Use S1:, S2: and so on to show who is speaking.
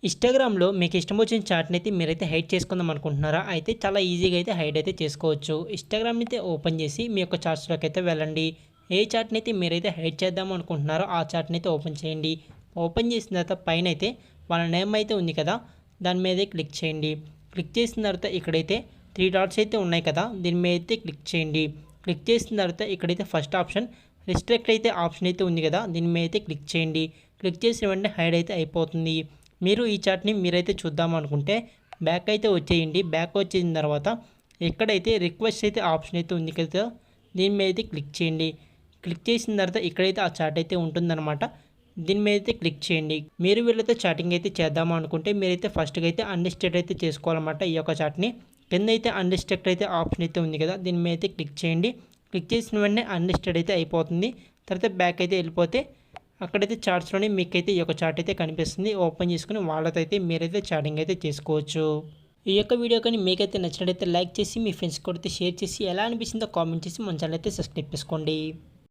S1: ఇన్‌స్టాగ్రామ్‌లో మీకు ఇష్టం వచ్చిన చాట్‌ని అయితే మీరైతే హైడ్ చేసుకుందాం అనుకుంటున్నారా? అయితే చాలా ఈజీగా అయితే హైడ్ అయితే చేసుకోవచ్చు. ఇన్‌స్టాగ్రామ్‌ని అయితే ఓపెన్ చేసి మీ యొక్క చాట్స్‌లోకి అయితే వెళ్ళండి. ఏ చాట్‌ని అయితే మీరైతే హైడ్ చేద్దాం అనుకుంటున్నారో ఆ చాట్‌ని అయితే ఓపెన్ చేయండి. ఓపెన్ చేసిన తర్వాత పైన అయితే వాళ్ళ నేమ్ అయితే ఉంది కదా! దాని మీదే క్లిక్ చేయండి. క్లిక్ చేసిన తర్వాత ఇక్కడైతే 3 డాట్స్ అయితే ఉన్నాయి కదా! దీని మీద అయితే క్లిక్ చేయండి. క్లిక్ చేసిన తర్వాత ఇక్కడైతే ఫస్ట్ ఆప్షన్ రిస్ట్రిక్ట్ అయితే ఆప్షన్ అయితే ఉంది కదా! దీని మీద అయితే క్లిక్ చేయండి. క్లిక్ చేసిన వెంటనే హైడ్ అయితే అయిపోతుంది. మీరు ఈ చాట్‌ని మీరైతే చూద్దాం అనుకుంటే బ్యాక్ అయితే వచ్చేయండి. బ్యాక్ వచ్చేసిన తర్వాత ఎక్కడైతే రిక్వెస్ట్ అయితే ఆప్షన్ అయితే ఉంది కదా! దీని మీద అయితే క్లిక్ చేయండి. క్లిక్ చేసిన తర్వాత ఇక్కడైతే ఆ చాట్ అయితే ఉంటుందన్నమాట. దీని మీద అయితే క్లిక్ చేయండి. మీరు వీళ్ళతో చాటింగ్ అయితే చేద్దాము అనుకుంటే మీరైతే ఫస్ట్‌గా అయితే అన్‌లిస్టెడ్ అయితే చేసుకోవాలన్నమాట ఈ యొక్క చాట్‌ని. కింద అయితే అన్‌లిస్టెడ్ అయితే ఆప్షన్ అయితే ఉంది కదా! దీని మీద అయితే క్లిక్ చేయండి. క్లిక్ చేసిన వెంటనే అన్‌లిస్టెడ్ అయితే అయిపోతుంది. తర్వాత బ్యాక్ అయితే వెళ్ళిపోతే అక్కడైతే చాట్స్‌లోనే మీకైతే ఈ యొక్క చాట్ అయితే కనిపిస్తుంది. ఓపెన్ చేసుకొని వాళ్ళతో అయితే మీరైతే చాటింగ్ అయితే చేసుకోవచ్చు. ఈ యొక్క వీడియో కానీ మీకైతే నచ్చినట్లయితే లైక్ చేసి మీ ఫ్రెండ్స్‌కి కూడా షేర్ చేసి ఎలా అనిపించిందో కామెంట్ చేసి మన ఛానల్ అయితే సబ్స్క్రైబ్ చేసుకోండి.